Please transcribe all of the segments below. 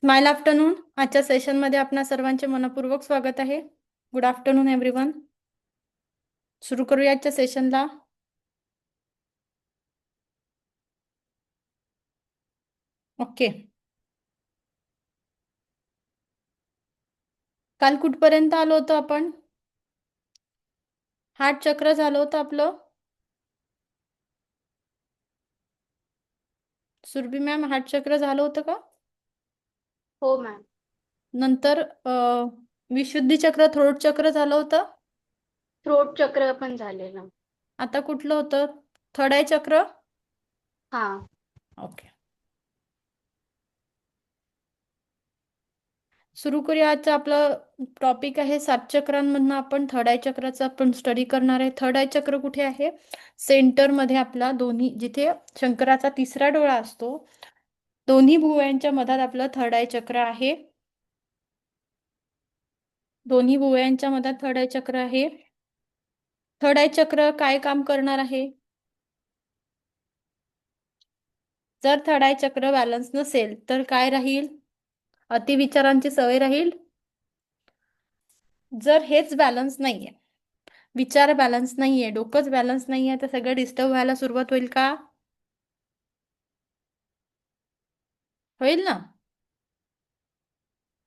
Smile afternoon. आजच्या सेशनमध्ये आपणा सर्वांचे मनपूर्वक स्वागत आहे. Good afternoon everyone. सुरू करूया आजच्या सेशनला. ओके. काल कुठपर्यंत आलो होतो आपण? हार्ट चक्र झालं होतं आपलं. सुरभी मॅम, हार्ट चक्र झालं होतं का? हो मॅम. नंतर विशुद्धी चक्र, थ्रोट चक्र झालं होतं. थ्रोट चक्र पण झालेलं. आता कुठलं होतं? थर्ड आय चक्र. हा. ओके. सुरू करूया. आजचं आपलं टॉपिक आहे 7 चक्रांमधनं आपण थर्ड आय चक्राचा आपण स्टडी करणार आहे. थर्ड आय चक्र कुठे आहे? सेंटरमध्ये आपला दोन्ही, जिथे शंकराचा तिसरा डोळा असतो, दोन्ही भुवयांच्या मधात आपलं थर्ड आय चक्र आहे. दोन्ही भुवयांच्या मधात थर्ड आय चक्र आहे. थर्ड आय चक्र काय काम करणार आहे? जर थर्ड आय चक्र बॅलन्स नसेल तर काय राहील? अतिविचारांची सवय राहील. जर हेच बॅलन्स नाहीये, विचार बॅलन्स नाहीये, डोकंच बॅलन्स नाहीये, तर सगळं डिस्टर्ब व्हायला सुरुवात होईल का? होईल ना.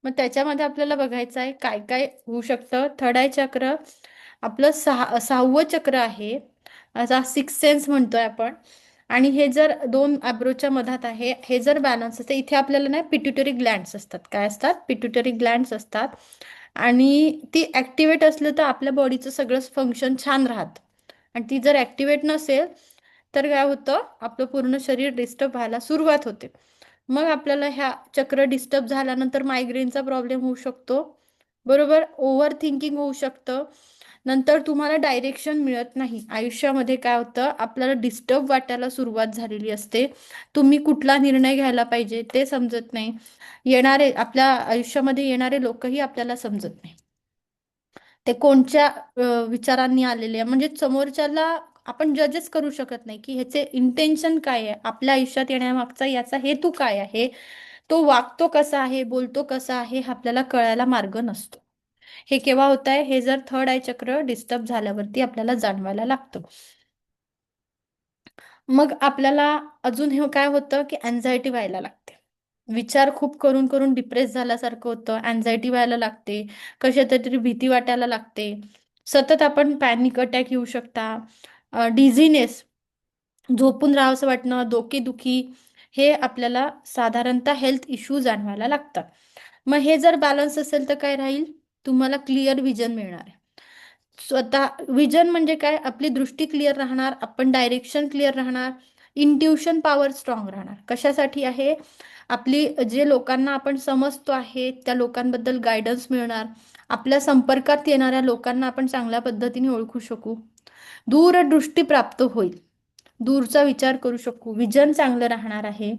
मग त्याच्यामध्ये आपल्याला बघायचं आहे काय काय होऊ शकतं. थर्ड आय चक्र आपलं सहावं चक्र आहे. आता सिक्स सेन्स म्हणतोय आपण. आणि हे जर दोन ॲब्रोच्या मधात आहे, हे जर बॅलन्स असते, इथे आपल्याला नाही पिट्युटरी ग्लँड्स असतात. काय असतात? पिट्युटरी ग्लँड्स असतात. आणि ती ॲक्टिवेट असलं तर आपल्या बॉडीचं सगळं फंक्शन छान राहतं. आणि ती जर ॲक्टिवेट नसेल तर काय होतं? आपलं पूर्ण शरीर डिस्टर्ब व्हायला सुरुवात होते. मग आपल्याला ह्या चक्र डिस्टर्ब झाल्यानंतर मायग्रेनचा प्रॉब्लेम होऊ शकतो. बरोबर. ओव्हर थिंकिंग होऊ शकतं. नंतर तुम्हाला डायरेक्शन मिळत नाही. आयुष्यामध्ये काय होतं? आपल्याला डिस्टर्ब वाटायला सुरुवात झालेली असते. तुम्ही कुठला निर्णय घ्यायला पाहिजे ते समजत नाही. आपल्या आयुष्यामध्ये येणारे लोकही आपल्याला समजत नाही. ते कोणत्या विचारांनी आलेले आहे, म्हणजे समोरच्याला आपण जजच करू शकत नाही की ह्याचे इंटेन्शन काय आहे, आपल्या आयुष्यात येण्यामागचा याचा हेतू काय आहे, तो वागतो कसा आहे, बोलतो कसा आहे, हा आपल्याला कळायला मार्ग नसतो. हे केव्हा होत आहे? हे जर थर्ड आय चक्र डिस्टर्ब झाल्यावरती आपल्याला जाणवायला लागतं. मग आपल्याला अजून हे काय होतं की अँझायटी व्हायला लागते. विचार खूप करून करून डिप्रेस झाल्यासारखं होतं. अँझायटी व्हायला लागते. कशात तरी भीती वाटायला लागते. सतत आपण पॅनिक अटॅक येऊ शकता. डिझिनेस, झोपून राहावंसं वाटणं, डोकेदुखी, हे आपल्याला साधारणतः हेल्थ इश्यू जाणवायला लागतात. मग हे जर बॅलन्स असेल तर काय राहील? तुम्हाला क्लिअर विजन मिळणार आहे. स्वतः विजन म्हणजे काय? आपली दृष्टी क्लिअर राहणार, आपण डायरेक्शन क्लिअर राहणार, इंट्युशन पॉवर स्ट्रॉंग राहणार. कशासाठी आहे? आपली जे लोकांना आपण समजतो आहे त्या लोकांबद्दल गायडन्स मिळणार. आपल्या संपर्कात येणाऱ्या लोकांना आपण चांगल्या पद्धतीने ओळखू शकू. दूरदृष्टी प्राप्त होईल. दूरचा विचार करू शकू. विजन चांगलं राहणार आहे.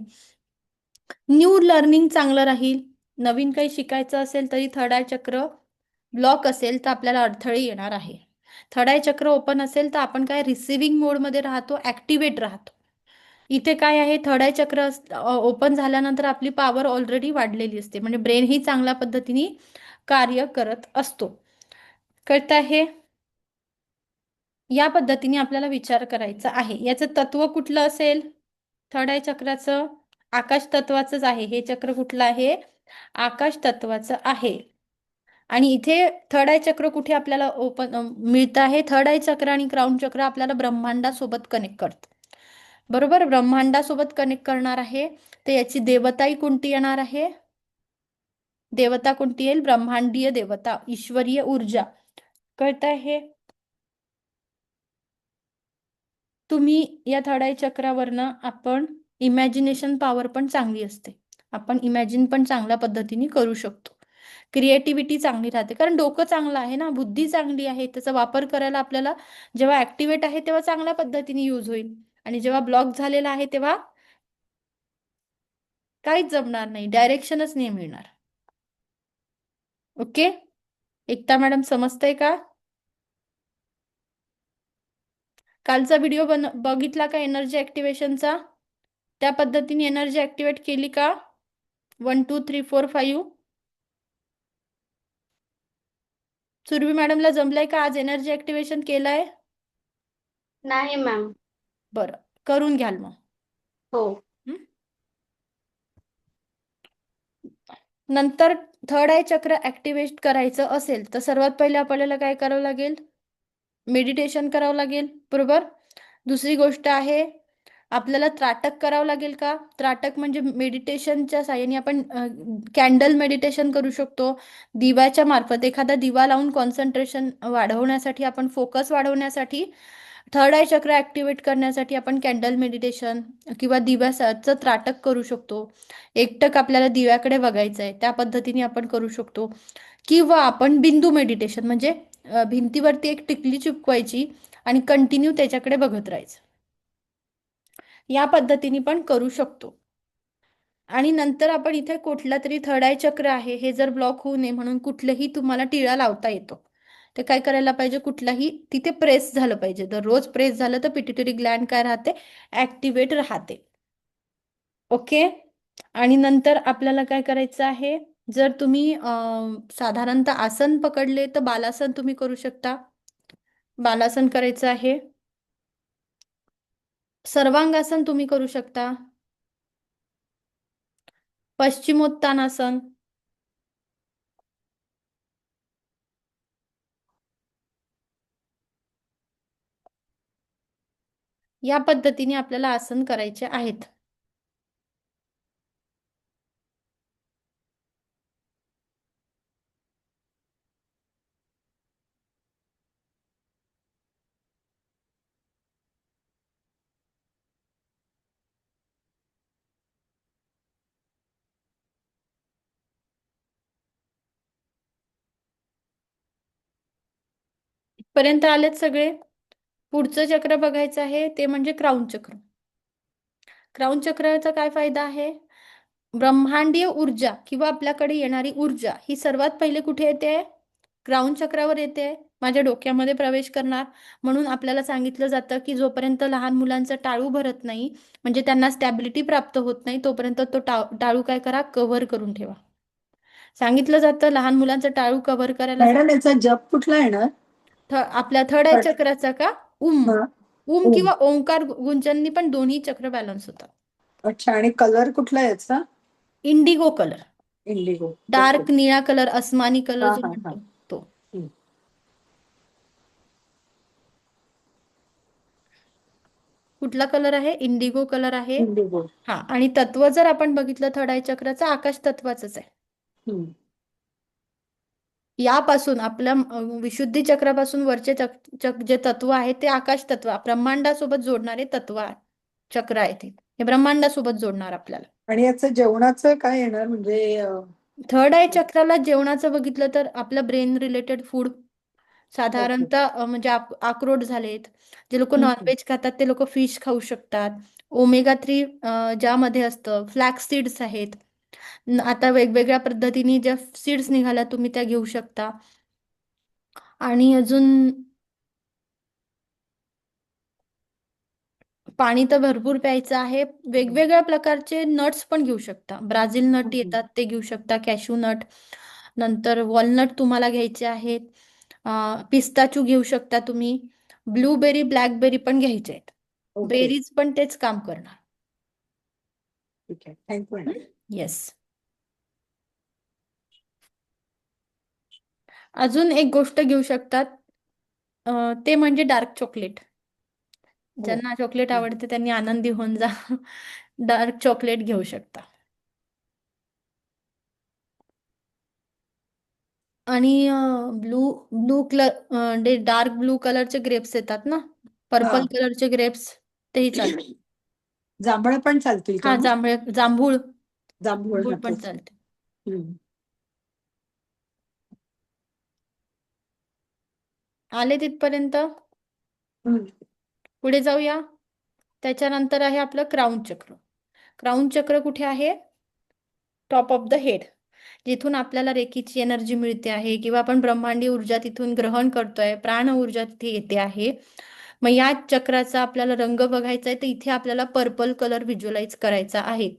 न्यू लर्निंग चांगलं राहील. नवीन काही शिकायचं असेल तरी थर्ड आय चक्र ब्लॉक असेल तर आपल्याला अडथळे येणार आहे. थर्ड आय चक्र ओपन असेल तर आपण काय रिसिव्हिंग मोडमध्ये राहतो, ॲक्टिवेट राहतो. इथे काय आहे? थर्ड आय चक्र ओपन झाल्यानंतर आपली पॉवर ऑलरेडी वाढलेली असते, म्हणजे ब्रेन ही चांगल्या पद्धतीने कार्य करत असतो. कळत आहे? या पद्धतीने आपल्याला विचार करायचा आहे. याचं तत्व कुठलं असेल? थर्ड आय चक्राचं आकाश तत्वाचंच आहे. हे चक्र कुठलं आहे? आकाश तत्वाचं आहे. आणि इथे थर्ड आय चक्र कुठे आपल्याला ओपन मिळतं आहे? थर्ड आय चक्र आणि क्राउन चक्र आपल्याला ब्रह्मांडासोबत कनेक्ट करतं. बरोबर. ब्रह्मांडासोबत कनेक्ट करणार आहे. तर याची देवताही कोणती येणार आहे? देवता कोणती येईल? ब्रह्मांडीय देवता, ईश्वरीय ऊर्जा. कळत आहे? तुम्ही या थर्ड आय चक्रावरनं आपण इमॅजिनेशन पॉवर पण चांगली असते. आपण इमॅजिन पण चांगल्या पद्धतीने करू शकतो. क्रिएटिव्हिटी चांगली राहते, कारण डोकं चांगलं आहे ना, बुद्धी चांगली आहे. त्याचा वापर करायला आपल्याला जेव्हा ऍक्टिव्हेट आहे तेव्हा चांगल्या पद्धतीने यूज होईल. आणि जेव्हा ब्लॉक झालेला आहे तेव्हा काहीच जमणार नाही, डायरेक्शनच नाही मिळणार. ओके. एकता मॅडम, समजतंय का? कालचा व्हिडिओ बघितला का एनर्जी ऍक्टिव्हेशनचा? त्या पद्धतीने एनर्जी ऍक्टिव्हेट केली का? 1 2 3 4 5. सुरभी मॅडमला जमलंय का आज एनर्जी ऍक्टिव्हेशन केलंय? नाही मॅम. बरं, करून घ्याल मग. हो. हं? नंतर थर्ड आय चक्र ऍक्टिव्हेट करायचं असेल तर सर्वात पहिले आपल्याला काय करावं लागेल? मेडिटेशन करावं लागेल, बरोबर. दुसरी गोष्ट आहे, आपल्याला त्राटक करावं लागेल का? त्राटक म्हणजे मेडिटेशनच्या साहाय्याने आपण कॅन्डल मेडिटेशन करू शकतो. दिव्याच्या मार्फत एखादा दिवा लावून कॉन्सन्ट्रेशन वाढवण्यासाठी, आपण फोकस वाढवण्यासाठी, थर्ड आय चक्र ऍक्टिव्हेट करण्यासाठी आपण कॅन्डल मेडिटेशन किंवा दिव्याचं त्राटक करू शकतो. एकटक आपल्याला दिव्याकडे बघायचं आहे त्या पद्धतीने आपण करू शकतो. किंवा आपण बिंदू मेडिटेशन म्हणजे भिंतीवरती एक टिकली चिपकवायची आणि कंटिन्यू त्याच्याकडे बघत राहायचं. या पद्धतीने पण करू शकतो. आणि नंतर आपण इथे कुठला तरी थर्ड आय चक्र आहे हे जर ब्लॉक होऊ नये म्हणून कुठलंही तुम्हाला टिळा लावता येतो. ते काय करायला पाहिजे? कुठलाही तिथे प्रेस झालं पाहिजे. जर रोज प्रेस झालं तर पिट्युटरी ग्लॅन्ड काय राहते? ऍक्टिव्हेट राहते. ओके. आणि नंतर आपल्याला काय करायचं आहे? जर तुम्ही साधारणतः आसन पकडले तर बालासन तुम्ही करू शकता. बालासन करायचं आहे. सर्वांगासन तुम्ही करू शकता. पश्चिमोत्तानासन. या पद्धतीने आपल्याला आसन करायचे आहेत. पर्यंत आलेत सगळे. पुढचं चक्र बघायचं आहे ते म्हणजे क्राऊन चक्र. क्राऊन चक्राचा काय फायदा आहे? ब्रह्मांडीय ऊर्जा किंवा आपल्याकडे येणारी ऊर्जा ही सर्वात पहिले कुठे येते? क्राऊन चक्रावर येते. माझ्या डोक्यामध्ये प्रवेश करणार. म्हणून आपल्याला सांगितलं जातं की जोपर्यंत लहान मुलांचं टाळू भरत नाही, म्हणजे त्यांना स्टॅबिलिटी प्राप्त होत नाही, तोपर्यंत तो टाळू काय करा? कव्हर करून ठेवा. सांगितलं जातं लहान मुलांचं टाळू कव्हर करायला. मॅडम याचा जप कुठला येणार? आपल्या थर्ड आय चक्राचा का? उम. हा. उम ओम. किंवा ओंकार गुंजननी पण दोन्ही चक्र बॅलन्स होतात. अच्छा, आणि कलर कुठला याचा? Indigo colour. Indigo. Okay. Dark निळा कलर, अस्मानी कलर हा जो हा हा. म्हणतो तो. हम्म. कुठला कलर आहे? इंडिगो कलर आहे. इंडिगो. हा, आणि तत्व जर आपण बघितलं थर्ड आय चक्राचं, आकाश तत्वाचंच आहे. हम्म. यापासून आपल्या विशुद्धी चक्रापासून वरचे जे तत्व आहे ते आकाश तत्व, ब्रह्मांडासोबत जोडणारे तत्व आहे. चक्र आहे ते, हे ब्रह्मांडासोबत जोडणार आपल्याला. आणि याचं जेवणाचं काय येणार म्हणजे थर्ड आय चक्राला जेवणाचं बघितलं तर आपलं ब्रेन रिलेटेड फूड ओके. साधारणतः म्हणजे अक्रोड झालेत. जे लोक हम्म. नॉनव्हेज खातात ते लोक फिश खाऊ शकतात. ओमेगा 3 ज्यामध्ये असतं, फ्लॅक्स सीड्स आहेत. आता वेगवेगळ्या पद्धतीने ज्या सीड्स निघाल्या तुम्ही त्या घेऊ शकता. आणि अजून पाणी तर भरपूर प्यायचं आहे. वेगवेगळ्या प्रकारचे नट्स पण घेऊ शकता. ब्राझील नट हम्म. येतात ते घेऊ शकता, कॅशू नट. नंतर वॉलनट तुम्हाला घ्यायचे आहेत. पिस्ताचू घेऊ शकता तुम्ही. ब्लूबेरी, ब्लॅकबेरी पण घ्यायचे आहेत. ओके. बेरीज पण तेच काम करणार. ठीक आहे, थँक्यू मॅडम. येस. अजून एक गोष्ट घेऊ शकतात, ते म्हणजे डार्क चॉकलेट. हो. ज्यांना चॉकलेट हम्म. आवडते त्यांनी आनंदी होऊन जा. डार्क चॉकलेट घेऊ शकता. आणि blue blue colour, dark blue कलरचे ग्रेप्स येतात ना, हा. पर्पल कलरचे ग्रेप्स, तेही चालतात. जांभळं पण चालतील का हा, मग? जांभूळ जांभूळ जांभूळ पण हातच. चालते. हम्म. आले तिथपर्यंत? हम्म. पुढे जाऊया. त्याच्यानंतर आहे आपलं क्राऊन चक्र. क्राऊन चक्र कुठे आहे? Top of the head. जिथून आपल्याला रेकीची एनर्जी मिळते आहे किंवा आपण ब्रह्मांडी ऊर्जा तिथून ग्रहण करतोय, प्राण ऊर्जा तिथे येते आहे. मग या चक्राचा आपल्याला रंग बघायचा आहे तर इथे आपल्याला पर्पल कलर व्हिज्युअलाइज करायचा आहे.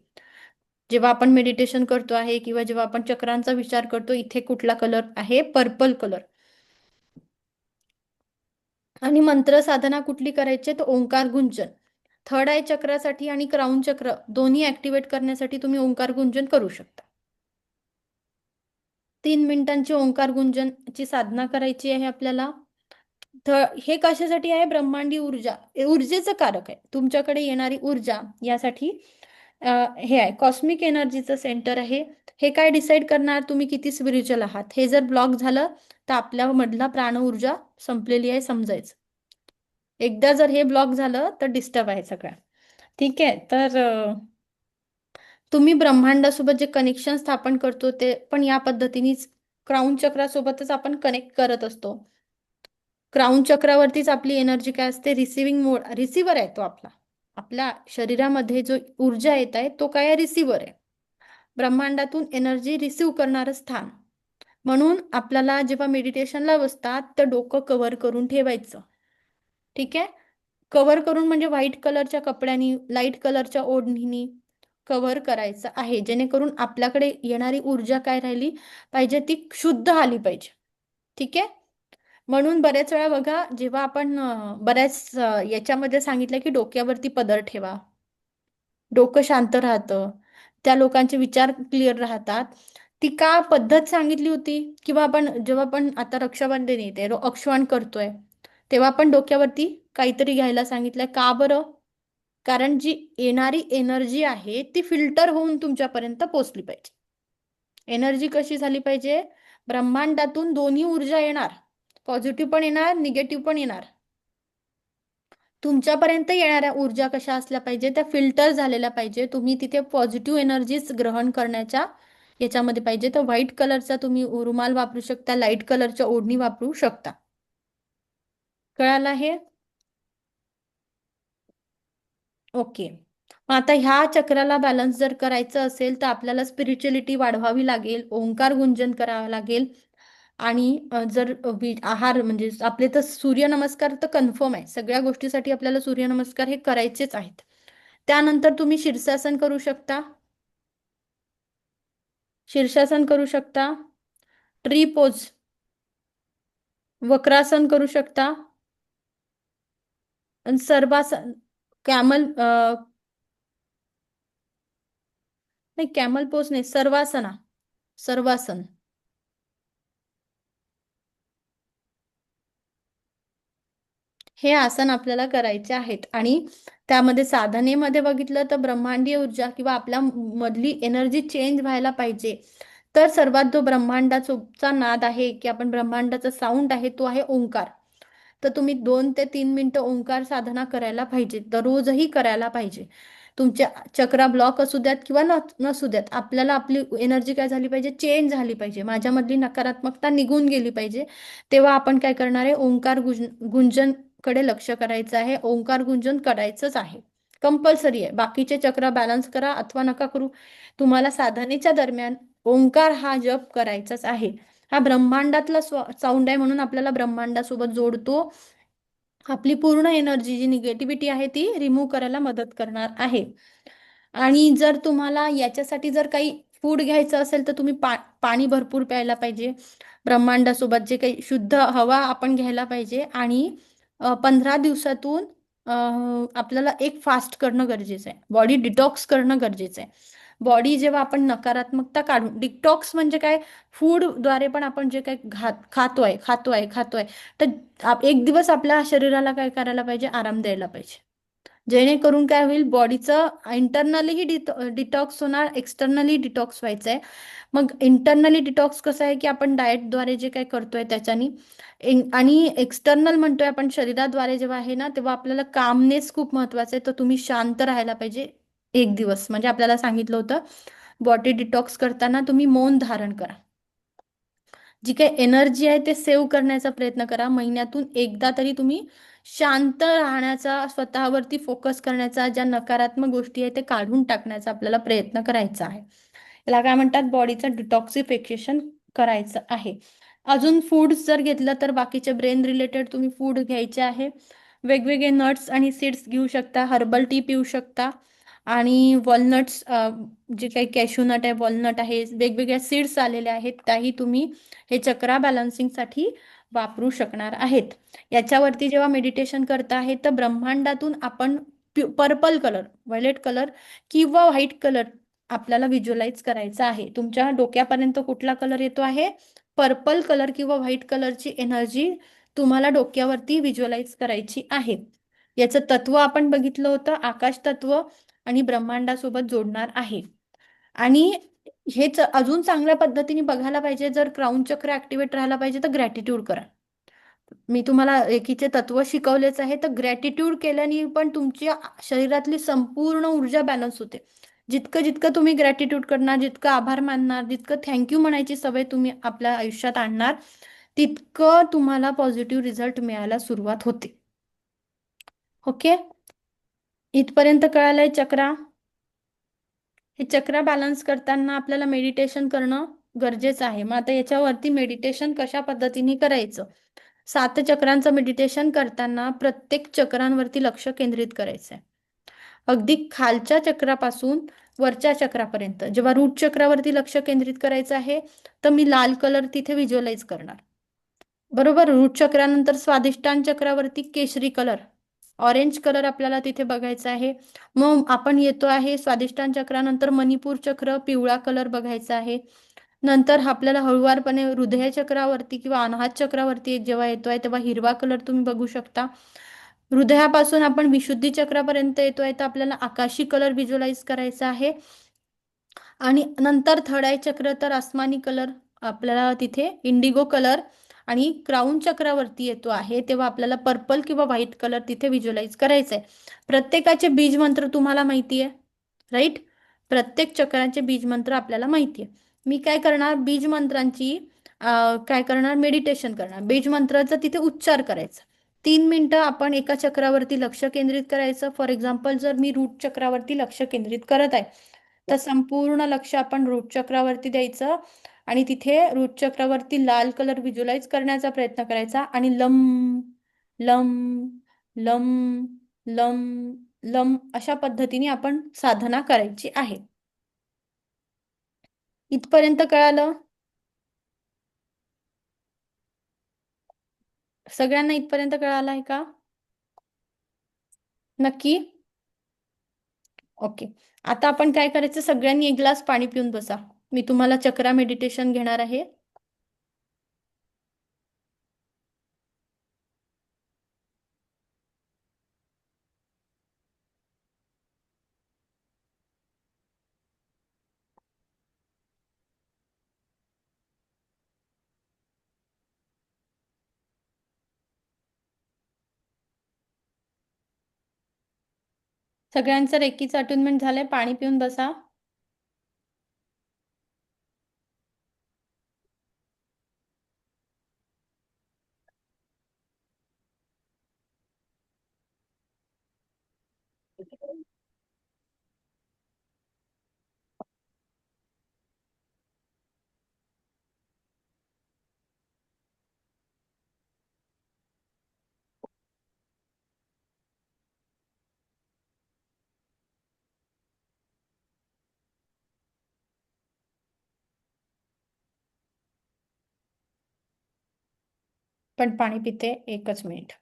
जेव्हा आपण मेडिटेशन करतो आहे किंवा जेव्हा आपण चक्रांचा विचार करतो, इथे कुठला कलर आहे? Purple colour. आणि मंत्र साधना कुठली करायची? तर ओंकार गुंजन. थर्ड आय चक्रासाठी आणि क्राऊन चक्र दोन्ही ऍक्टिव्हेट करण्यासाठी तुम्ही ओंकार गुंजन करू शकता. 3 मिनिटांची ओंकार गुंजनची साधना करायची आहे आपल्याला. हे कशासाठी आहे? ब्रह्मांडी ऊर्जा, ऊर्जेचं कारक आहे. तुमच्याकडे येणारी ऊर्जा यासाठी हे आहे, कॉस्मिक एनर्जीचं सेंटर आहे. हे काय डिसाईड करणार तुम्ही किती स्पिरिच्युअल आहात. हे जर ब्लॉक झालं तर आपल्या मधला प्राण ऊर्जा संपलेली आहे समजायचं. एकदा जर हे ब्लॉक झालं तर डिस्टर्ब आहे सगळं. ठीक आहे. तर तुम्ही ब्रह्मांडासोबत जे कनेक्शन स्थापन करतो ते पण या पद्धतीनेच क्राऊन चक्रासोबतच आपण कनेक्ट करत असतो. क्राऊन चक्रावरतीच आपली एनर्जी काय असते? रिसिव्हिंग मोड, रिसिव्हर आहे तो आपला. आपल्या शरीरामध्ये जो ऊर्जा येत आहे तो काय? रिसिव्हर आहे. ब्रह्मांडातून एनर्जी रिसिव्ह करणारं स्थान. म्हणून आपल्याला जेव्हा मेडिटेशनला बसतात तर डोकं कव्हर करून ठेवायचं. ठीक आहे. कव्हर करून म्हणजे व्हाईट कलरच्या कपड्यांनी, लाईट कलरच्या ओढणीनी कव्हर करायचं आहे, जेणेकरून आपल्याकडे येणारी ऊर्जा काय राहिली पाहिजे? ती शुद्ध आली पाहिजे. ठीक आहे. म्हणून बऱ्याच वेळा बघा, जेव्हा आपण बऱ्याच याच्यामध्ये सांगितलं की डोक्यावरती पदर ठेवा, डोकं शांत राहतं, त्या लोकांचे विचार क्लिअर राहतात. ती का पद्धत सांगितली होती? किंवा आपण जेव्हा आपण आता रक्षाबंधन येते, औक्षण करतोय, तेव्हा आपण डोक्यावरती काहीतरी घ्यायला सांगितलंय. का बरं? कारण जी येणारी एनर्जी आहे ती फिल्टर होऊन तुमच्यापर्यंत पोहोचली पाहिजे. एनर्जी कशी झाली पाहिजे? ब्रह्मांडातून दोन्ही ऊर्जा येणार, पॉझिटिव्ह पण येणार, निगेटिव्ह पण येणार. तुमच्यापर्यंत येणाऱ्या ऊर्जा कशा असल्या पाहिजे? त्या फिल्टर झालेल्या पाहिजे. तुम्ही तिथे पॉझिटिव्ह एनर्जीज ग्रहण करण्याच्या याच्यामध्ये पाहिजे. तर व्हाईट कलरचा तुम्ही रुमाल वापरू शकता, लाईट कलरच्या ओढणी वापरू शकता. कळालं हे? ओके. आता ह्या चक्राला बॅलन्स जर करायचं असेल तर आपल्याला स्पिरिच्युअलिटी वाढवावी लागेल, ओंकार गुंजन करावं लागेल. आणि जर आहार म्हणजे आपले तर सूर्यनमस्कार तर कन्फर्म आहे. सगळ्या गोष्टीसाठी आपल्याला सूर्यनमस्कार हे करायचेच आहेत. त्यानंतर तुम्ही शीर्षासन करू शकता, शीर्षासन करू शकता, ट्री पोज, वक्रासन करू शकता, आणि सर्वासन, कॅमल नाही, कॅमल पोज नाही, सर्वासना, सर्वासन. हे आसन आपल्याला करायचे आहेत. आणि त्यामध्ये साधनेमध्ये बघितलं तर ब्रह्मांडीय ऊर्जा किंवा आपल्या मधली एनर्जी चेंज व्हायला पाहिजे. तर सर्वात जो ब्रह्मांडाचा नाद आहे की आपण ब्रह्मांडाचा साऊंड आहे तो आहे ओंकार. तर तुम्ही 2 ते 3 मिनिटं ओंकार साधना करायला पाहिजे, दररोजही करायला पाहिजे. तुमच्या चक्रा ब्लॉक असू द्यात किंवा नसू द्यात, आपल्याला आपली एनर्जी काय झाली पाहिजे? चेंज झाली पाहिजे, माझ्यामधली नकारात्मकता निघून गेली पाहिजे. तेव्हा आपण काय करणार आहे? ओंकार गुंजन कडे लक्ष करायचं आहे, ओंकार गुंजन करायचंच आहे, कंपल्सरी आहे. बाकीचे चक्र बॅलन्स करा अथवा नका करू, तुम्हाला साधनेच्या दरम्यान ओंकार हा जप करायचाच आहे. हा ब्रह्मांडातला साऊंड आहे, म्हणून आपल्याला ब्रह्मांडासोबत जोडतो. आपली पूर्ण एनर्जी जी निगेटिव्हिटी आहे ती रिमूव्ह करायला मदत करणार आहे. आणि जर तुम्हाला याच्यासाठी जर काही फूड घ्यायचं असेल तर तुम्ही पाणी भरपूर प्यायला पाहिजे. ब्रह्मांडासोबत जे काही शुद्ध हवा आपण घ्यायला पाहिजे. आणि 15 दिवसातून आपल्याला एक फास्ट करणं गरजेचं आहे, बॉडी डिटॉक्स करणं गरजेचं आहे. बॉडी जेव्हा आपण नकारात्मकता काढून, डिटॉक्स म्हणजे काय? फूडद्वारे पण आपण जे काही खातोय तर एक दिवस आपल्या शरीराला काय करायला पाहिजे? आराम द्यायला पाहिजे, जेणेकरून काय होईल? बॉडीचं इंटरनलीही डिटॉक्स होणार, एक्सटर्नली डिटॉक्स व्हायचं आहे. मग इंटरनली डिटॉक्स कसं आहे की आपण डाएटद्वारे जे काही करतोय त्याच्यानी, आणि एक्सटर्नल म्हणतोय आपण शरीराद्वारे जेव्हा आहे ना, तेव्हा आपल्याला कामनेस खूप महत्वाचं आहे. तर तुम्ही शांत राहायला पाहिजे एक दिवस. म्हणजे आपल्याला सांगितलं होतं बॉडी डिटॉक्स करताना तुम्ही मौन धारण करा, जी काही एनर्जी आहे ते सेव्ह करण्याचा प्रयत्न करा. महिन्यातून एकदा तरी तुम्ही शांत राहण्याचा, स्वतःवरती फोकस करण्याचा, ज्या नकारात्मक गोष्टी आहेत ते काढून टाकण्याचा आपल्याला प्रयत्न करायचा आहे. याला काय म्हणतात? बॉडीचं डिटॉक्सिफिकेशन करायचं आहे. अजून फूड्स जर घेतलं तर बाकीचे ब्रेन रिलेटेड तुम्ही फूड घ्यायचे आहे. वेगवेगळे नट्स आणि सीड्स घेऊ शकता, हर्बल टी पिऊ शकता. आणि वॉलनट्स, जे काही कॅशूनट आहे, वॉलनट आहे, वेगवेगळ्या सीड्स आलेल्या आहेत, त्याही तुम्ही हे चक्रा बॅलन्सिंगसाठी वापरू शकणार आहेत. याच्यावरती जेव्हा मेडिटेशन करता आहे तर ब्रह्मांडातून आपण पर्पल कलर, व्हायलेट कलर किंवा व्हाईट कलर आपल्याला व्हिज्युअलाइज करायचा आहे. तुमच्या डोक्यापर्यंत कुठला कलर येतो आहे? पर्पल कलर किंवा व्हाईट कलरची एनर्जी तुम्हाला डोक्यावरती व्हिज्युअलाइज करायची आहे. याचं तत्व आपण बघितलं होतं, आकाश तत्व आणि ब्रह्मांडासोबत जोडणार आहे. आणि हेच अजून चांगल्या पद्धतीने बघायला पाहिजे, जर क्राऊन चक्र ऍक्टिव्हेट राहायला पाहिजे तर ग्रॅटिट्यूड करा. मी तुम्हाला एकीचे तत्व शिकवलेच आहे, तर ग्रॅटिट्यूड केल्याने पण तुमच्या शरीरातली संपूर्ण ऊर्जा बॅलन्स होते. जितकं जितकं तुम्ही ग्रॅटिट्यूड करणार, जितकं आभार मानणार, जितकं थँक्यू म्हणायची सवय तुम्ही आपल्या आयुष्यात आणणार, तितकं तुम्हाला पॉझिटिव्ह रिझल्ट मिळायला सुरुवात होते. ओके, इथपर्यंत कळालंय चक्रा? हे चक्र बॅलन्स करताना आपल्याला मेडिटेशन करणं गरजेचं आहे. मग आता याच्यावरती मेडिटेशन कशा पद्धतीने करायचं? 7 चक्रांचं मेडिटेशन करताना प्रत्येक चक्रांवरती लक्ष केंद्रित करायचं आहे. अगदी खालच्या चक्रापासून वरच्या चक्रापर्यंत. जेव्हा रूट चक्रावरती लक्ष केंद्रित करायचं आहे तर मी लाल कलर तिथे व्हिज्युअलाइज करणार. बरोबर, रूट चक्रानंतर स्वादिष्टान चक्रावरती केशरी कलर, ऑरेंज कलर आपल्याला तिथे बघायचा आहे. मग आपण येतो आहे स्वादिष्टान चक्रानंतर मणिपूर चक्र, पिवळा कलर बघायचा आहे. नंतर आपल्याला हळुवारपणे हृदय चक्रावरती किंवा अनाहत चक्रावरती जेव्हा येतोय तेव्हा हिरवा कलर तुम्ही बघू शकता. हृदयापासून आपण विशुद्धी चक्रापर्यंत येतोय तर आपल्याला आकाशी कलर व्हिज्युअलाइज करायचा आहे. आणि नंतर थर्ड आय चक्र तर आसमानी कलर, आपल्याला तिथे इंडिगो कलर. आणि क्राऊन चक्रावरती येतो आहे तेव्हा आपल्याला पर्पल किंवा व्हाईट कलर तिथे व्हिज्युअलाइज करायचंय. प्रत्येकाचे बीज मंत्र तुम्हाला माहिती आहे, राईट? प्रत्येक चक्राचे बीज मंत्र आपल्याला माहिती आहे. मी काय करणार, बीज मंत्रांची काय करणार, मेडिटेशन करणार. बीज मंत्राचा तिथे उच्चार करायचा. 3 मिनिटं आपण एका चक्रावरती लक्ष केंद्रित करायचं. फॉर एक्झाम्पल, जर मी रूट चक्रावरती लक्ष केंद्रित करत आहे तर संपूर्ण लक्ष आपण रूट चक्रावरती द्यायचं आणि तिथे रूट चक्रावरती लाल कलर व्हिज्युअलाइज करण्याचा प्रयत्न करायचा आणि lump lump lump lump lump अशा पद्धतीने आपण साधना करायची आहे. इथपर्यंत कळालं? सगळ्यांना इथपर्यंत कळालं आहे का? नक्की? ओके, आता आपण काय करायचं, सगळ्यांनी 1 ग्लास पाणी पिऊन बसा. मी तुम्हाला चक्रा मेडिटेशन घेणार आहे. सगळ्यांचं रेकीचं अटेनमेंट झालंय, पाणी पिऊन बसा. पण पाणी पिते, 1 मिनिट.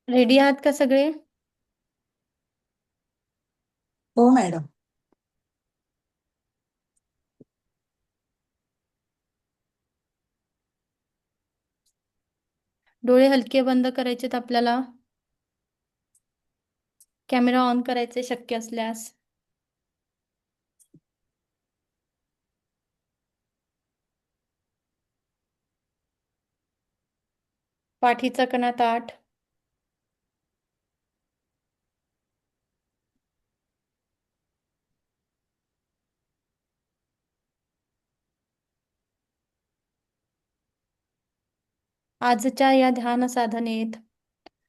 रेडी आहात का सगळे? हो मॅडम. डोळे हलके बंद करायचेत आपल्याला. कॅमेरा ऑन करायचे शक्य असल्यास. पाठीचा कणा ताठ. आजच्या या ध्यान साधनेत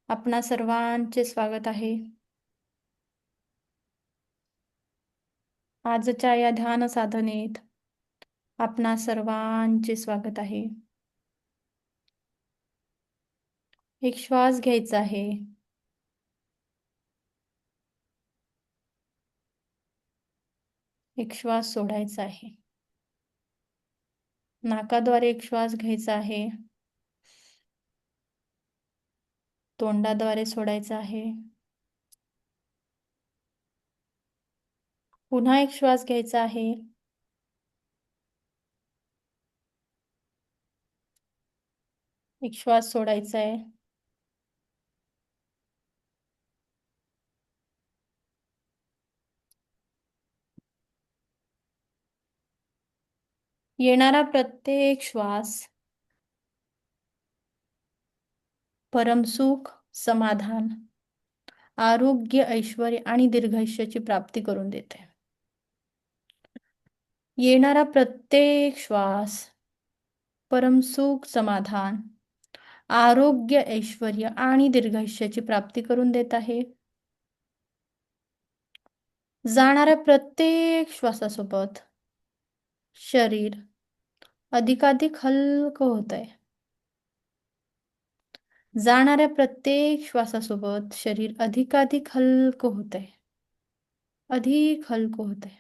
आपणा सर्वांचे स्वागत आहे. आजच्या या ध्यान साधनेत आपणा सर्वांचे स्वागत आहे. एक श्वास घ्यायचा आहे. एक श्वास सोडायचा आहे. नाकाद्वारे एक श्वास घ्यायचा आहे. तोंडाद्वारे सोडायचा आहे. पुन्हा एक श्वास घ्यायचा आहे. एक श्वास सोडायचा आहे. येणारा प्रत्येक श्वास परमसुख, समाधान, आरोग्य, ऐश्वर्य आणि दीर्घायुष्याची प्राप्ती करून देते. येणारा प्रत्येक श्वास परमसुख, समाधान, आरोग्य, ऐश्वर्य आणि दीर्घायुष्याची प्राप्ती करून देत आहे. जाणाऱ्या प्रत्येक श्वासासोबत शरीर अधिकाधिक हलकं होत आहे. जाणाऱ्या प्रत्येक श्वासासोबत शरीर अधिकाधिक हलकं होत आहे. अधिक हलकं होत आहे.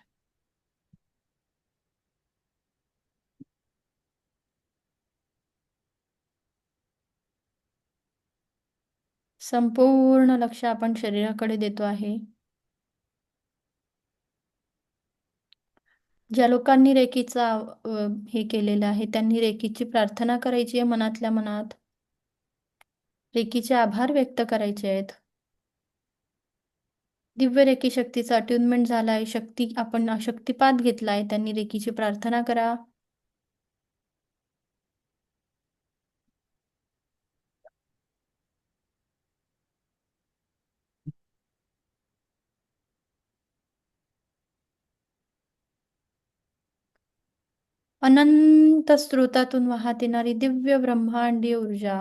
संपूर्ण लक्ष आपण शरीराकडे देतो आहे. ज्या लोकांनी रेकीचा हे केलेलं आहे त्यांनी रेकीची प्रार्थना करायची आहे मनातल्या मनात. रेकीचे आभार व्यक्त करायचे आहेत. दिव्य रेकी शक्तीचा अट्युनमेंट झाला आहे. आपण शक्तिपात घेतला आहे. त्यांनी रेकीची प्रार्थना करा. अनंत स्रोतातून वाहत येणारी दिव्य ब्रह्मांडीय ऊर्जा,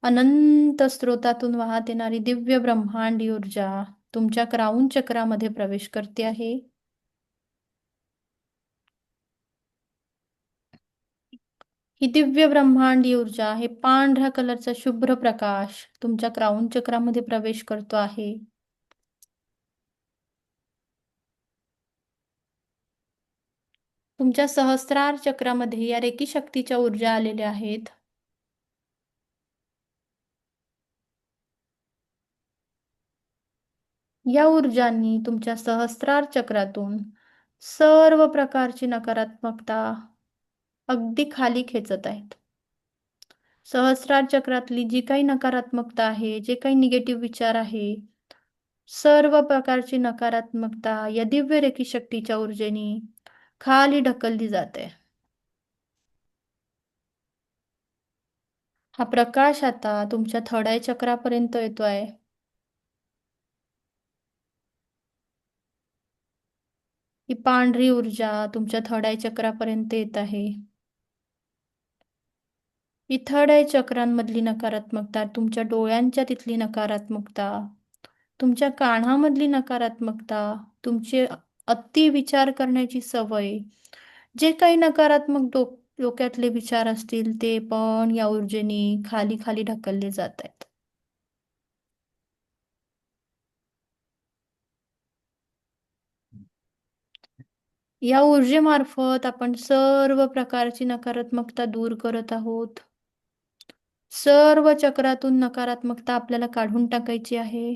अनंत स्रोतातून वाहत येणारी दिव्य ब्रह्मांडीय ऊर्जा तुमच्या क्राउन चक्रामध्ये प्रवेश करते आहे. ही दिव्य ब्रह्मांडीय ऊर्जा, हे पांढऱ्या कलरचा शुभ्र प्रकाश तुमच्या क्राउन चक्रामध्ये प्रवेश करतो आहे. तुमच्या सहस्रार चक्रामध्ये या रेकी शक्तीच्या ऊर्जा आलेल्या आहेत. या ऊर्जांनी तुमच्या सहस्रार चक्रातून सर्व प्रकारची नकारात्मकता अगदी खाली खेचत आहेत. सहस्रार चक्रातली जी काही नकारात्मकता आहे, जे काही निगेटिव्ह विचार आहे, सर्व प्रकारची नकारात्मकता या दिव्य रेकी शक्तीच्या ऊर्जेने खाली ढकलली जाते. हा प्रकाश आता तुमच्या थर्ड आय चक्रापर्यंत येतोय. ही पांढरी ऊर्जा तुमच्या थर्ड आय चक्रापर्यंत येत आहे. ही थर्ड आय चक्रांमधली नकारात्मकता, तुमच्या डोळ्यांच्या तिथली नकारात्मकता, तुमच्या कानामधली नकारात्मकता, तुमचे अति विचार करण्याची सवय, जे काही नकारात्मक डोक्यातले विचार असतील ते पण या ऊर्जेने खाली खाली ढकलले जात आहेत. या ऊर्जेमार्फत आपण सर्व प्रकारची नकारात्मकता दूर करत आहोत. सर्व चक्रातून नकारात्मकता आपल्याला काढून टाकायची आहे.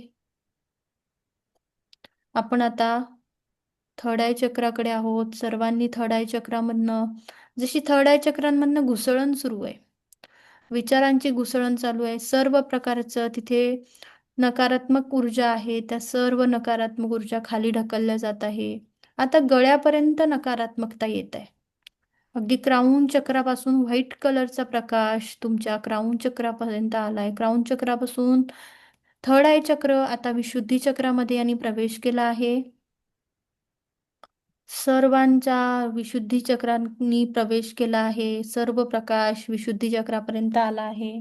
आपण आता थर्ड आय चक्राकडे आहोत. सर्वांनी थर्ड आय चक्रामधनं, जशी थर्ड आय चक्रांमधनं घुसळण सुरू आहे, विचारांची घुसळण चालू आहे, सर्व प्रकारचं तिथे नकारात्मक ऊर्जा आहे, त्या सर्व नकारात्मक ऊर्जा खाली ढकलल्या जात आहे. आता गळ्यापर्यंत नकारात्मकता येत आहे. अगदी क्राऊन चक्रापासून व्हाईट कलरचा प्रकाश तुमच्या क्राऊन चक्रापर्यंत आलाय. क्राऊन चक्रापासून थर्ड आय चक्र आता विशुद्धी चक्रामध्ये यांनी प्रवेश केला आहे. सर्वांच्या विशुद्धी चक्रांनी प्रवेश केला आहे. सर्व प्रकाश विशुद्धी चक्रापर्यंत आला आहे.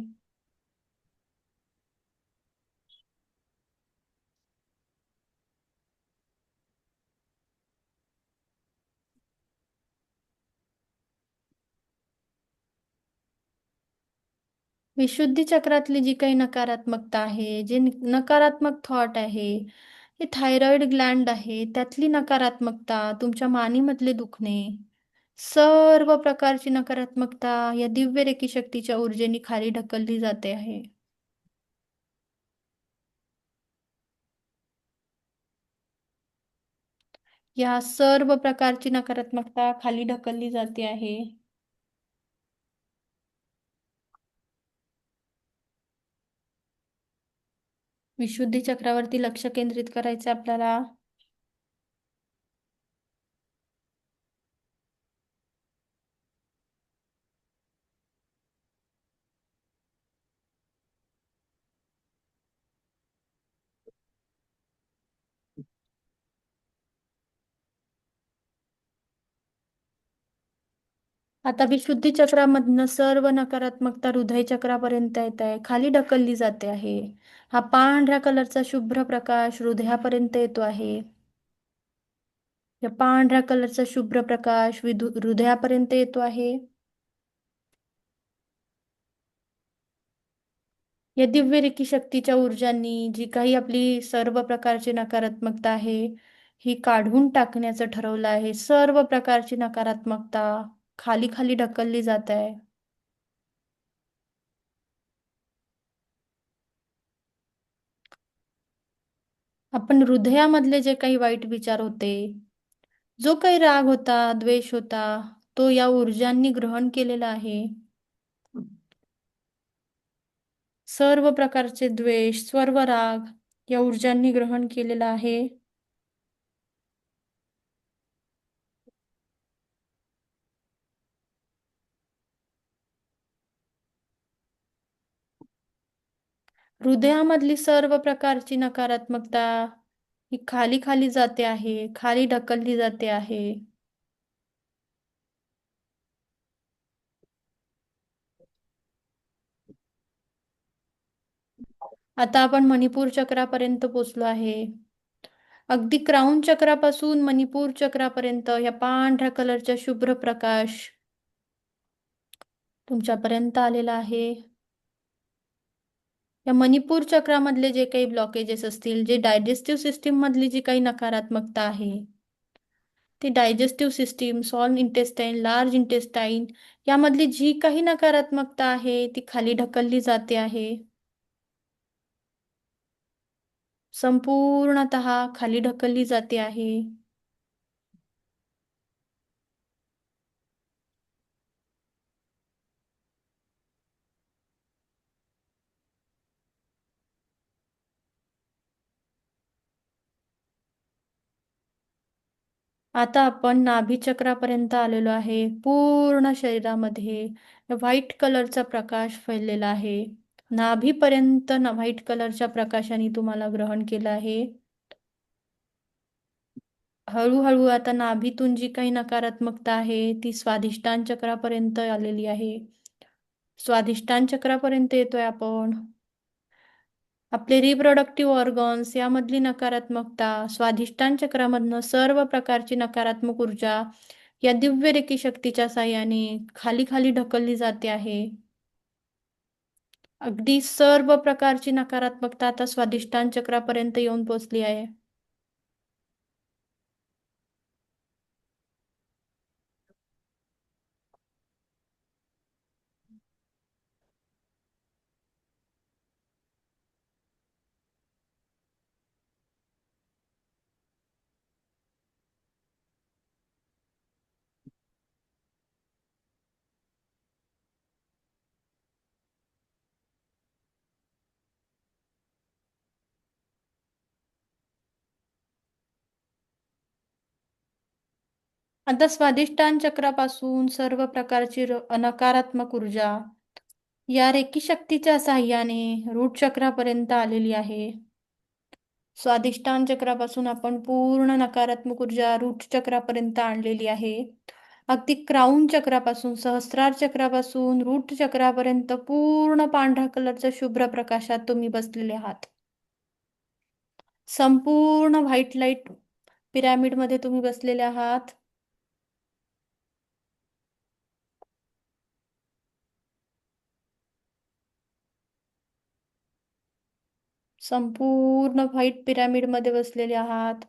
विशुद्धी चक्रातली जी काही नकारात्मकता आहे, जे नकारात्मक थॉट आहे, हे थायरॉइड ग्लँड आहे, त्यातली नकारात्मकता, तुमच्या मानेमधले दुखणे, सर्व प्रकारची नकारात्मकता या दिव्य रेकी शक्तीच्या ऊर्जेने खाली ढकलली जाते आहे. या सर्व प्रकारची नकारात्मकता खाली ढकलली जाते आहे. विशुद्धी चक्रावरती लक्ष केंद्रित करायचे आपल्याला. आता विशुद्धी चक्रामधनं सर्व नकारात्मकता हृदय चक्रापर्यंत येत आहे, खाली ढकलली जाते आहे. हा पांढऱ्या कलरचा शुभ्र प्रकाश हृदयापर्यंत येतो आहे. या पांढऱ्या कलरचा शुभ्र प्रकाश हृदयापर्यंत येतो आहे. या दिव्य रेकी शक्तीच्या ऊर्जांनी जी काही आपली सर्व प्रकारची नकारात्मकता आहे, ही काढून टाकण्याचं ठरवलं आहे. सर्व प्रकारची नकारात्मकता खाली खाली ढकलली जात आहे. आपण हृदयामधले जे काही वाईट विचार होते, जो काही राग होता, द्वेष होता, तो या ऊर्जांनी ग्रहण केलेला आहे. सर्व प्रकारचे द्वेष, सर्व राग या ऊर्जांनी ग्रहण केलेला आहे. हृदयामधली सर्व प्रकारची नकारात्मकता ही खाली खाली जाते आहे, खाली ढकलली जाते आहे. आता आपण मणिपूर चक्रापर्यंत पोहोचलो आहे. अगदी क्राऊन चक्रापासून मणिपूर चक्रापर्यंत या पांढऱ्या कलरचा शुभ्र प्रकाश तुमच्यापर्यंत आलेला आहे. या मणिपूर चक्रामधले जे काही ब्लॉकेजेस असतील, जे डायजेस्टिव्ह सिस्टीम मधली जी काही नकारात्मकता आहे, ती digestive system, small intestine, large intestine यामधली जी काही नकारात्मकता आहे ती खाली ढकलली जाते आहे. संपूर्णतः खाली ढकलली जाते आहे. आता आपण नाभी चक्रापर्यंत आलेलो आहे. पूर्ण शरीरामध्ये व्हाईट कलरचा प्रकाश फैललेला आहे. नाभीपर्यंत व्हाईट कलरच्या प्रकाशाने तुम्हाला ग्रहण केलं आहे. हळूहळू आता नाभीतून जी काही नकारात्मकता आहे ती स्वाधिष्ठान चक्रापर्यंत आलेली आहे. स्वाधिष्ठान चक्रापर्यंत येतोय आपण. आपले रिप्रोडक्टिव्ह ऑर्गन्स यामधली नकारात्मकता स्वाधिष्ठान चक्रामधनं सर्व प्रकारची नकारात्मक ऊर्जा या दिव्य रेकी शक्तीच्या साहाय्याने खाली खाली ढकलली जाते आहे. अगदी सर्व प्रकारची नकारात्मकता आता स्वाधिष्ठान चक्रापर्यंत येऊन पोहोचली आहे. आता स्वादिष्टान चक्रापासून सर्व प्रकारची नकारात्मक ऊर्जा या रेकी शक्तीच्या साहाय्याने रूट चक्रापर्यंत आलेली आहे. स्वादिष्टान चक्रापासून आपण पूर्ण नकारात्मक ऊर्जा रूट चक्रापर्यंत आणलेली आहे. अगदी क्राऊन चक्रापासून, सहस्रार चक्रापासून रूट चक्रापर्यंत पूर्ण पांढऱ्या कलरच्या शुभ्र प्रकाशात तुम्ही बसलेले आहात. संपूर्ण व्हाईट लाईट पिरॅमिडमध्ये तुम्ही बसलेले आहात. संपूर्ण व्हाईट पिरॅमिडमध्ये बसलेले आहात.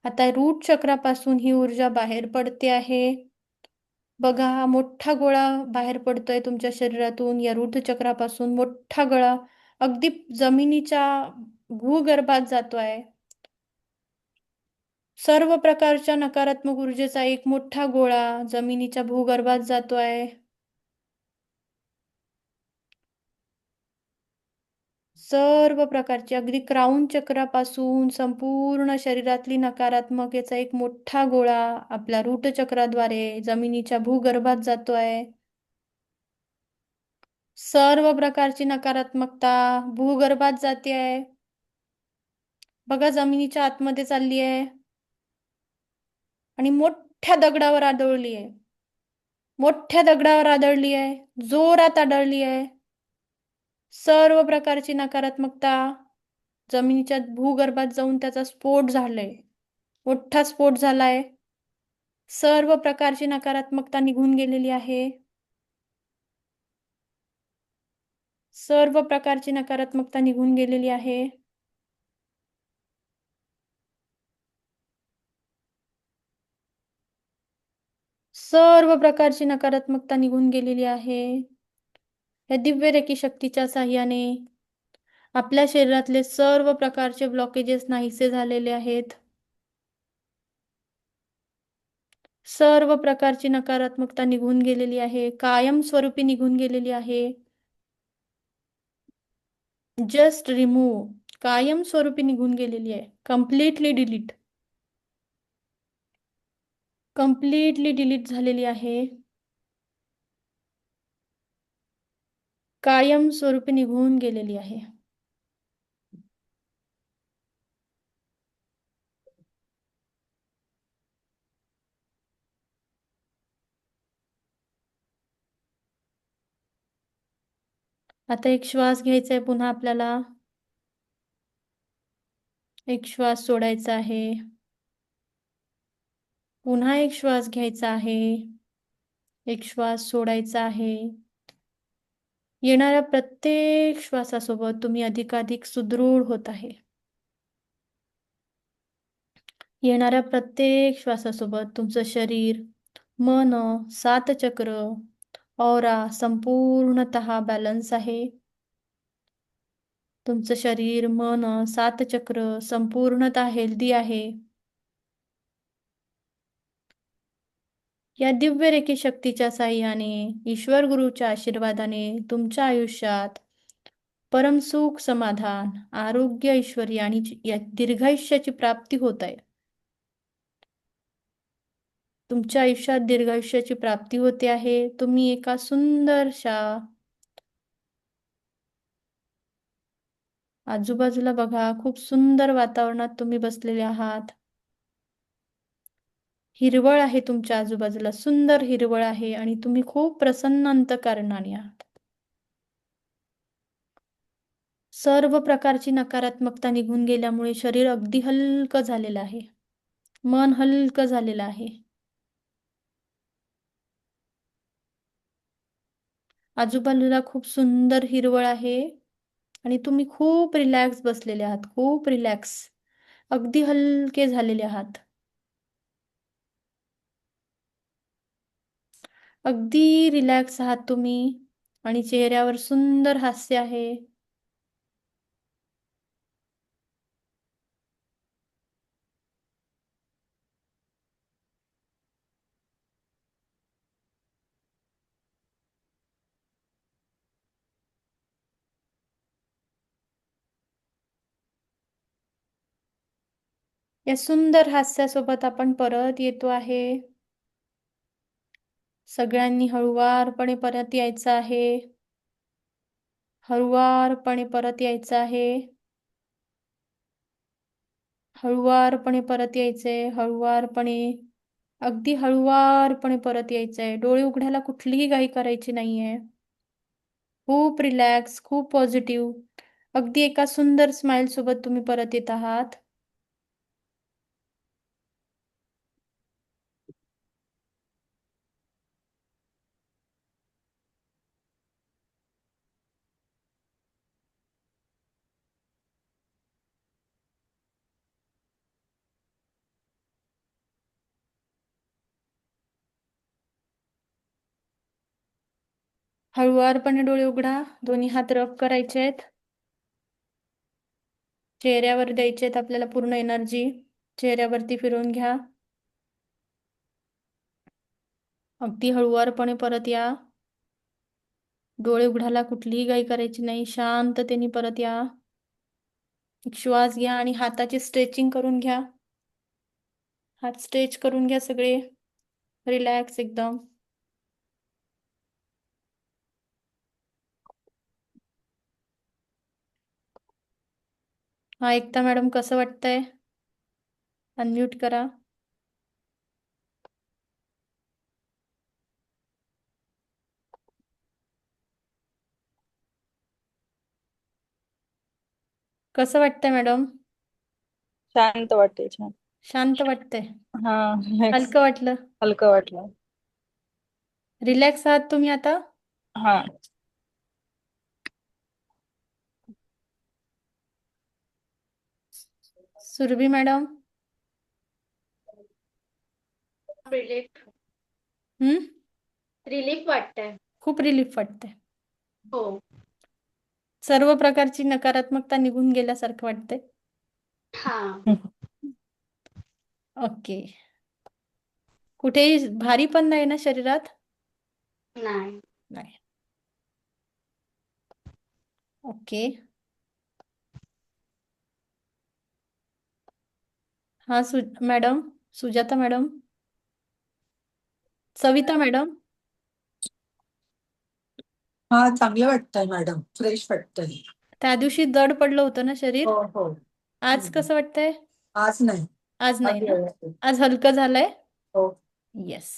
आता रूट चक्रापासून ही ऊर्जा बाहेर पडते आहे. बघा, हा मोठा गोळा बाहेर पडतोय तुमच्या शरीरातून. या रूट चक्रापासून मोठा गोळा अगदी जमिनीच्या भूगर्भात जातोय. सर्व प्रकारच्या नकारात्मक ऊर्जेचा एक मोठा गोळा जमिनीच्या भूगर्भात जातोय. सर्व प्रकारची अगदी क्राऊन चक्रापासून संपूर्ण शरीरातली नकारात्मक याचा एक मोठा गोळा आपल्या रूट चक्राद्वारे जमिनीच्या भूगर्भात जातोय. सर्व प्रकारची नकारात्मकता भूगर्भात जाते आहे. बघा, जमिनीच्या आतमध्ये चालली आहे आणि मोठ्या दगडावर आदळली आहे. मोठ्या दगडावर आदळली आहे, जोरात आदळली आहे. सर्व प्रकारची नकारात्मकता जमिनीच्या भूगर्भात जाऊन त्याचा स्फोट झालाय. मोठा स्फोट झालाय. सर्व प्रकारची नकारात्मकता निघून गेलेली आहे. सर्व प्रकारची नकारात्मकता निघून गेलेली आहे. सर्व प्रकारची नकारात्मकता निघून गेलेली आहे. या दिव्य रेकी शक्तीच्या साहाय्याने आपल्या शरीरातले सर्व प्रकारचे ब्लॉकेजेस नाहीसे झालेले आहेत. सर्व प्रकारची नकारात्मकता निघून गेलेली आहे, कायमस्वरूपी निघून गेलेली आहे. जस्ट रिमूव्ह, कायमस्वरूपी निघून गेलेली आहे. कम्प्लिटली डिलीट, कम्प्लिटली डिलीट झालेली आहे. कायमस्वरूपी निघून गेलेली आहे. आता एक श्वास घ्यायचा आहे पुन्हा आपल्याला. एक श्वास सोडायचा आहे. पुन्हा एक श्वास घ्यायचा आहे. एक श्वास सोडायचा आहे. येणाऱ्या प्रत्येक श्वासासोबत तुम्ही अधिकाधिक सुदृढ होत आहे. येणाऱ्या प्रत्येक श्वासासोबत तुमचं शरीर, मन, सात चक्र, ऑरा संपूर्णतः बॅलन्स आहे. तुमचं शरीर, मन, सात चक्र संपूर्णतः हेल्दी आहे. या दिव्य रेकी शक्तीच्या साहाय्याने, ईश्वर गुरुच्या आशीर्वादाने तुमच्या आयुष्यात परमसुख, समाधान, आरोग्य, ऐश्वर्य आणि या दीर्घायुष्याची प्राप्ती होत आहे. तुमच्या आयुष्यात दीर्घायुष्याची प्राप्ती होते आहे. तुम्ही एका सुंदरशा आजूबाजूला बघा, खूप सुंदर वातावरणात तुम्ही बसलेले आहात. हिरवळ आहे तुमच्या आजूबाजूला, सुंदर हिरवळ आहे आणि तुम्ही खूप प्रसन्न अंतःकरणाने आहात. सर्व प्रकारची नकारात्मकता निघून गेल्यामुळे शरीर अगदी हलकं झालेलं आहे. मन हलकं झालेलं आहे. आजूबाजूला खूप सुंदर हिरवळ आहे आणि तुम्ही खूप रिलॅक्स बसलेले आहात. खूप रिलॅक्स, अगदी हलके झालेले आहात. अगदी रिलॅक्स आहात तुम्ही आणि चेहऱ्यावर सुंदर हास्य आहे. या सुंदर हास्यासोबत आपण परत येतो आहे. सगळ्यांनी हळुवारपणे परत यायचं आहे. हळुवारपणे परत यायचं आहे. हळुवारपणे परत यायचंय. हळुवारपणे, अगदी हळुवारपणे परत यायचंय. डोळे उघडायला कुठलीही घाई करायची नाहीये. खूप रिलॅक्स, खूप पॉझिटिव्ह. अगदी एका सुंदर स्माइल सोबत तुम्ही परत येत आहात. हळुवारपणे डोळे उघडा. दोन्ही हात रब करायचे आहेत. चेहऱ्यावर द्यायचे आहेत आपल्याला पूर्ण एनर्जी. चेहऱ्यावरती फिरवून घ्या. अगदी हळुवारपणे परत या. डोळे उघडायला कुठलीही घाई करायची नाही. शांततेने परत या. एक श्वास घ्या आणि हाताची स्ट्रेचिंग करून घ्या. हात स्ट्रेच करून घ्या सगळे. रिलॅक्स एकदम. हा, एकता मॅडम कसं वाटतंय? अनम्यूट करा. कसं वाटतंय मॅडम? शांत वाटते. छान. शांत वाटतंय? हा, relax. हलकं वाटलं? हलकं वाटलं. रिलॅक्स आहात तुम्ही आता? हा. सुरभी मॅडम? रिलीफ हम्म? रिलीफ वाटतंय. खूप रिलीफ वाटतंय. हो. सर्व प्रकारची नकारात्मकता निघून गेल्यासारखं वाटतंय. हा. ओके. कुठेही भारी पण नाही ना शरीरात? नाही. नाही. ओके. हा, madam, Sujata madam, Savita madam. हा, चांगलं वाटतंय मॅडम. फ्रेश वाटतंय. त्या दिवशी जड पडलं होतं ना शरीर? हो हो. आज कसं वाटतंय? आज नाही. आज नाही आज ना? व्यवस्थित. आज हलकं झालंय? हो. येस.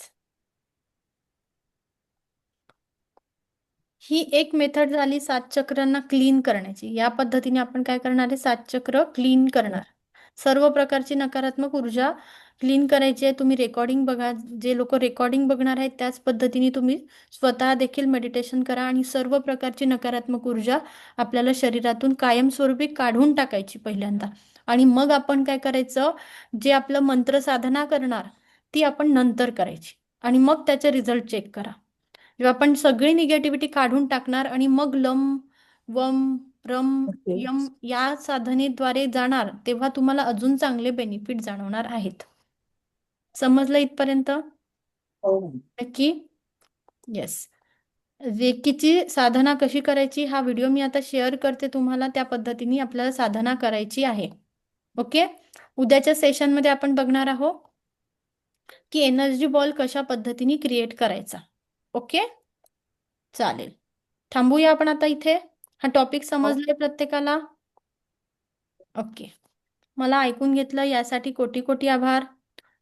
ही एक मेथड झाली 7 चक्रांना क्लीन करण्याची. या पद्धतीने आपण काय करणार आहे? 7 चक्र क्लीन करणार. सर्व प्रकारची नकारात्मक ऊर्जा क्लीन करायची आहे. तुम्ही रेकॉर्डिंग बघा. जे लोक रेकॉर्डिंग बघणार आहेत त्याच पद्धतीने तुम्ही स्वतः देखील मेडिटेशन करा आणि सर्व प्रकारची नकारात्मक ऊर्जा आपल्याला शरीरातून कायमस्वरूपी काढून टाकायची पहिल्यांदा. आणि मग आपण काय करायचं? जे आपलं मंत्र साधना करणार ती आपण नंतर करायची आणि मग त्याचे रिझल्ट चेक करा. जेव्हा आपण सगळी निगेटिव्हिटी काढून टाकणार आणि मग लम वम रम ओके. यम या साधनेद्वारे जाणार तेव्हा तुम्हाला अजून चांगले बेनिफिट जाणवणार आहेत. समजलं इथपर्यंत? हो. नक्की? येस. रेकीची साधना कशी करायची हा व्हिडिओ मी आता शेअर करते तुम्हाला. त्या पद्धतीने आपल्याला साधना करायची आहे. ओके. उद्याच्या सेशनमध्ये आपण बघणार आहोत की एनर्जी बॉल कशा पद्धतीने क्रिएट करायचा. ओके, चालेल. थांबूया आपण आता इथे. हा टॉपिक समजलाय प्रत्येकाला? ओके. मला ऐकून घेतलं यासाठी कोटी कोटी आभार.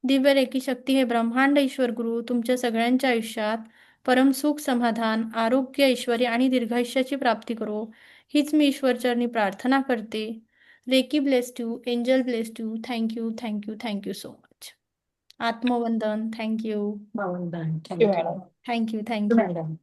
दिव्य रेकी शक्ती हे ब्रह्मांड ईश्वर गुरु तुमच्या सगळ्यांच्या आयुष्यात परम सुख, समाधान, आरोग्य, ऐश्वर्य आणि दीर्घायुष्याची प्राप्ती करो हीच मी ईश्वरचरणी प्रार्थना करते. Reiki blessed you. Angel blessed you. Thank you, thank you, thank you so much. आत्मवंदन. थँक्यू. बावनदान. Thank you thank you. Madam. Thank you, thank you. Madam.